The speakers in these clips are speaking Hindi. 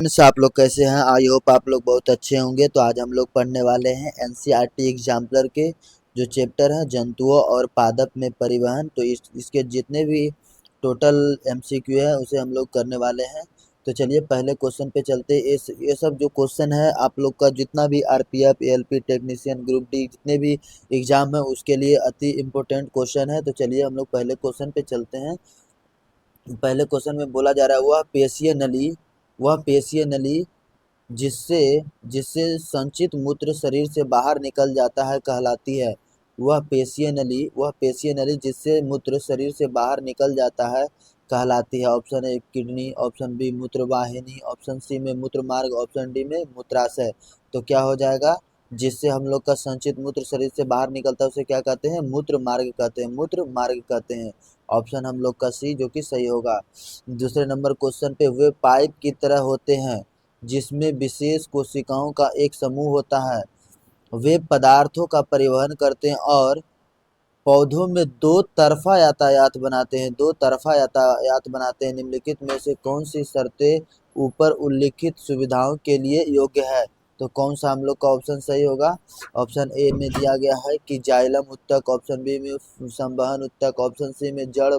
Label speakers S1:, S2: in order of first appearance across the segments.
S1: फ्रेंड्स, आप लोग कैसे हैं? आई होप आप लोग बहुत अच्छे होंगे। तो आज हम लोग पढ़ने वाले हैं एनसीईआरटी एग्जाम्पलर के जो चैप्टर हैं जंतुओं और पादप में परिवहन। तो इसके जितने भी टोटल एमसीक्यू है उसे हम लोग करने वाले हैं। तो चलिए पहले क्वेश्चन पे चलते हैं। ये सब जो क्वेश्चन है आप लोग का जितना भी RPF, ALP technician, group D जितने भी एग्जाम है उसके लिए अति इम्पोर्टेंट क्वेश्चन है। तो चलिए हम लोग पहले क्वेश्चन पे चलते हैं। पहले क्वेश्चन में बोला जा रहा है वह पेशीय नली जिससे जिससे संचित मूत्र शरीर से बाहर निकल जाता है कहलाती है। वह पेशीय नली जिससे मूत्र शरीर से बाहर निकल जाता है कहलाती है। Option A kidney, option B मूत्रवाहिनी, ऑप्शन सी में मूत्र मार्ग, ऑप्शन डी में मूत्राशय। तो क्या हो जाएगा? जिससे हम लोग का संचित मूत्र शरीर से बाहर निकलता है उसे क्या कहते हैं? मूत्र मार्ग कहते हैं, मूत्र मार्ग कहते हैं। ऑप्शन हम लोग का सी जो कि सही होगा। दूसरे नंबर क्वेश्चन पे, वे पाइप की तरह होते हैं जिसमें विशेष कोशिकाओं का एक समूह होता है। वे पदार्थों का परिवहन करते हैं और पौधों में दो तरफा यातायात बनाते हैं। निम्नलिखित में से कौन सी शर्तें ऊपर उल्लिखित सुविधाओं के लिए योग्य है? तो कौन सा हम लोग का ऑप्शन सही होगा? ऑप्शन ए में दिया गया है कि जाइलम उत्तक, ऑप्शन बी में संवहन उत्तक, ऑप्शन सी में जड़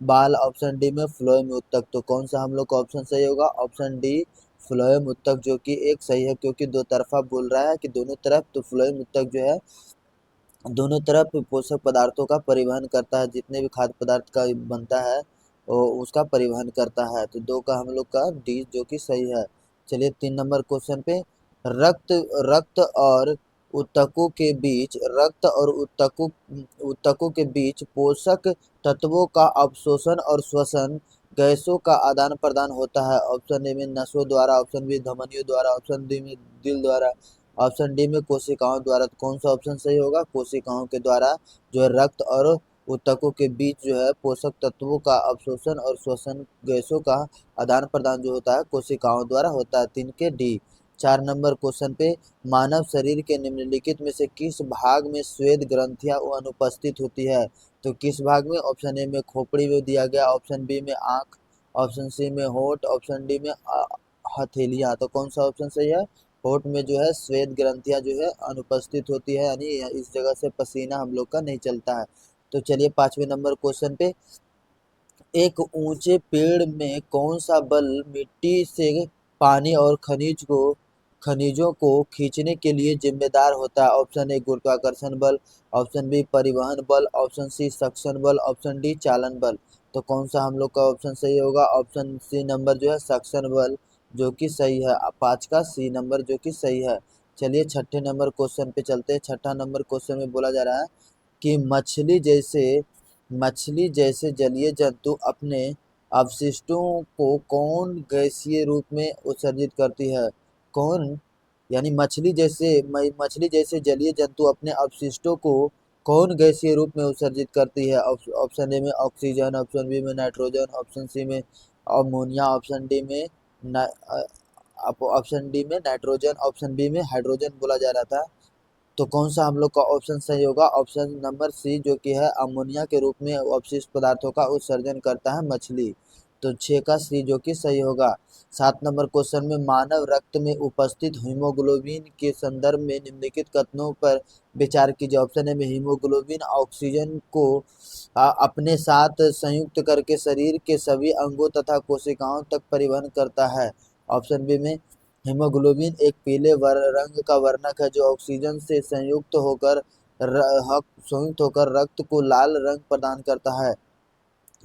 S1: बाल, ऑप्शन डी में फ्लोएम उत्तक। तो कौन सा हम लोग का ऑप्शन सही होगा? ऑप्शन डी फ्लोएम उत्तक जो कि एक सही है, क्योंकि दो तरफा बोल रहा है कि दोनों तरफ। तो फ्लोएम उत्तक जो है दोनों तरफ पोषक पदार्थों का परिवहन करता है, जितने भी खाद्य पदार्थ का बनता है वो उसका परिवहन करता है। तो दो का हम लोग का डी जो कि सही है। चलिए 3 नंबर क्वेश्चन पे, रक्त रक्त और ऊतकों के बीच पोषक तत्वों का अवशोषण और श्वसन गैसों का आदान प्रदान होता है। ऑप्शन ए में नसों द्वारा, ऑप्शन बी धमनियों द्वारा, ऑप्शन डी में दिल द्वारा, ऑप्शन डी में कोशिकाओं द्वारा। तो कौन सा ऑप्शन सही होगा? कोशिकाओं के द्वारा जो है रक्त और ऊतकों के बीच जो है पोषक तत्वों का अवशोषण और श्वसन गैसों का आदान प्रदान जो होता है कोशिकाओं द्वारा होता है। 3 के डी। 4 नंबर क्वेश्चन पे, मानव शरीर के निम्नलिखित में से किस भाग में श्वेत ग्रंथियां अनुपस्थित होती है? तो किस भाग में? ऑप्शन ए में खोपड़ी में दिया गया, ऑप्शन बी में आंख, ऑप्शन सी में होंठ, ऑप्शन डी में हथेलियां। तो कौन सा ऑप्शन सही है? होंठ में जो है श्वेत ग्रंथियां जो है अनुपस्थित होती है, यानी इस जगह से पसीना हम लोग का नहीं चलता है। तो चलिए 5वें नंबर क्वेश्चन पे, एक ऊंचे पेड़ में कौन सा बल मिट्टी से पानी और खनिजों को खींचने के लिए जिम्मेदार होता है? ऑप्शन ए गुरुत्वाकर्षण बल, ऑप्शन बी परिवहन बल, ऑप्शन सी सक्शन बल, ऑप्शन डी चालन बल। तो कौन सा हम लोग का ऑप्शन सही होगा? ऑप्शन सी नंबर जो है सक्शन बल जो कि सही है। 5 का सी नंबर जो कि सही है। चलिए 6 नंबर क्वेश्चन पे चलते हैं। 6 नंबर क्वेश्चन में बोला जा रहा है कि मछली जैसे जलीय जंतु अपने अवशिष्टों को कौन गैसीय रूप में उत्सर्जित करती है? कौन यानी मछली जैसे जलीय जंतु अपने अवशिष्टों को कौन गैसीय रूप में उत्सर्जित करती है? ऑप्शन ए में ऑक्सीजन, ऑप्शन बी में नाइट्रोजन, ऑप्शन सी में अमोनिया, ऑप्शन डी में नाइट्रोजन, ऑप्शन बी में हाइड्रोजन बोला जा रहा था। तो कौन सा हम लोग का ऑप्शन सही होगा? ऑप्शन नंबर सी जो कि है अमोनिया के रूप में अपशिष्ट पदार्थों का उत्सर्जन करता है मछली। तो 6 का सी जो कि सही होगा। 7 नंबर क्वेश्चन में, मानव रक्त में उपस्थित हीमोग्लोबिन के संदर्भ में निम्नलिखित कथनों पर विचार कीजिए। ऑप्शन ए में हीमोग्लोबिन ऑक्सीजन को अपने साथ संयुक्त करके शरीर के सभी अंगों तथा कोशिकाओं तक परिवहन करता है। ऑप्शन बी में हीमोग्लोबिन एक पीले रंग का वर्णक है जो ऑक्सीजन से संयुक्त होकर रक्त को लाल रंग प्रदान करता है।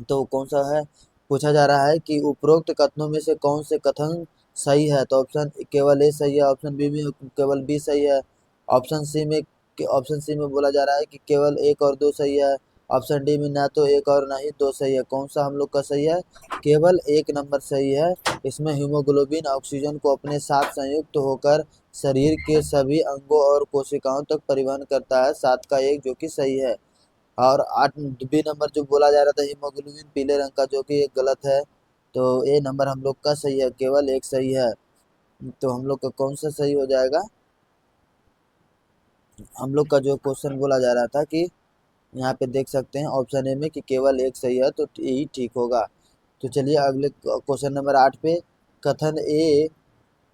S1: तो कौन सा है? पूछा जा रहा है कि उपरोक्त कथनों में से कौन से कथन सही है? तो ऑप्शन केवल ए सही है, ऑप्शन बी में केवल बी सही है, ऑप्शन सी में ऑप्शन सी में बोला जा रहा है कि केवल 1 और 2 सही है, ऑप्शन डी में ना तो 1 और ना ही 2 सही है। कौन सा हम लोग का सही है? केवल 1 नंबर सही है। इसमें हीमोग्लोबिन ऑक्सीजन को अपने साथ संयुक्त होकर शरीर के सभी अंगों और कोशिकाओं तक परिवहन करता है। 7 का 1 जो कि सही है। और 8 बी नंबर जो बोला जा रहा था हीमोग्लोबिन पीले रंग का, जो कि एक गलत है। तो ए नंबर हम लोग का सही है, केवल 1 सही है। तो हम लोग का कौन सा सही हो जाएगा? हम लोग का जो क्वेश्चन बोला जा रहा था कि यहाँ पे देख सकते हैं ऑप्शन ए में कि केवल 1 सही है, तो यही ठीक होगा। तो चलिए अगले क्वेश्चन नंबर 8 पे, कथन ए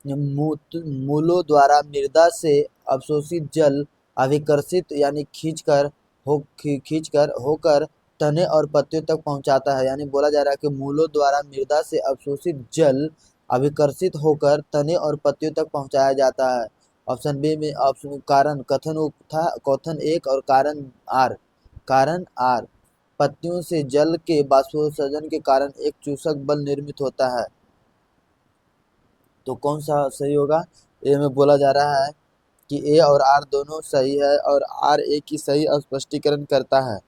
S1: मूलों द्वारा मृदा से अवशोषित जल अभिकर्षित यानी खींचकर होकर तने और पत्तियों तक पहुंचाता है। यानी बोला जा रहा है कि मूलों द्वारा मृदा से अवशोषित जल अभिकर्षित होकर तने और पत्तियों तक पहुंचाया जाता है। ऑप्शन बी में ऑप्शन कारण कथन था, कथन एक और कारण आर पत्तियों से जल के बाष्पोत्सर्जन के कारण एक चूसक बल निर्मित होता है। तो कौन सा सही होगा? ए में बोला जा रहा है कि ए और आर दोनों सही है और आर ए की सही स्पष्टीकरण करता है।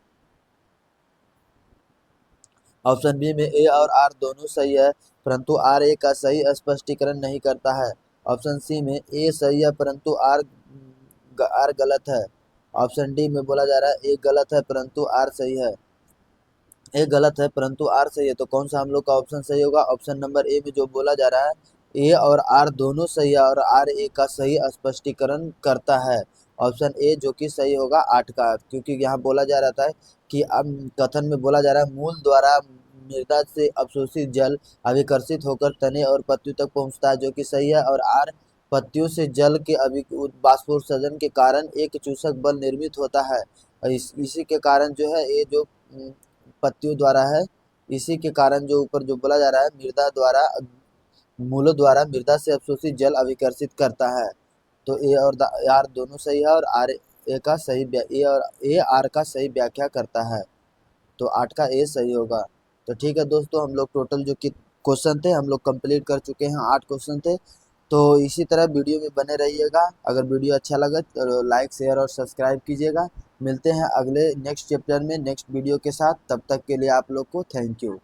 S1: ऑप्शन बी में ए और आर दोनों सही है परंतु आर ए का सही स्पष्टीकरण नहीं करता है। ऑप्शन सी में ए सही है परंतु आर गलत है। ऑप्शन डी में बोला जा रहा है ए गलत है परंतु आर सही है। ए गलत है परंतु आर सही है, तो कौन सा हम लोग का ऑप्शन सही होगा? ऑप्शन नंबर ए में जो बोला जा रहा है ए और आर दोनों सही है और आर ए का सही स्पष्टीकरण करता है। ऑप्शन ए जो कि सही होगा 8 का, क्योंकि यहाँ बोला जा रहा था कि अब कथन में बोला जा रहा है मूल द्वारा मृदा से अवशोषित जल अभिकर्षित होकर तने और पत्तियों तक पहुँचता है, जो कि सही है। और आर पत्तियों से जल के बाष्पोत्सर्जन के कारण एक चूसक बल निर्मित होता है। इसी के कारण जो है ये जो पत्तियों द्वारा है, इसी के कारण जो ऊपर जो बोला जा रहा है मूलों द्वारा मृदा से अवशोषित जल अभिकर्षित करता है। तो ए और आर दोनों सही है और आर ए का सही ए और ए आर का सही व्याख्या करता है। तो 8 का ए सही होगा। तो ठीक है दोस्तों, हम लोग टोटल जो कि क्वेश्चन थे हम लोग कंप्लीट कर चुके हैं, 8 क्वेश्चन थे। तो इसी तरह वीडियो में बने रहिएगा। अगर वीडियो अच्छा लगे तो लाइक शेयर और सब्सक्राइब कीजिएगा। मिलते हैं अगले नेक्स्ट चैप्टर में नेक्स्ट वीडियो के साथ। तब तक के लिए आप लोग को थैंक यू।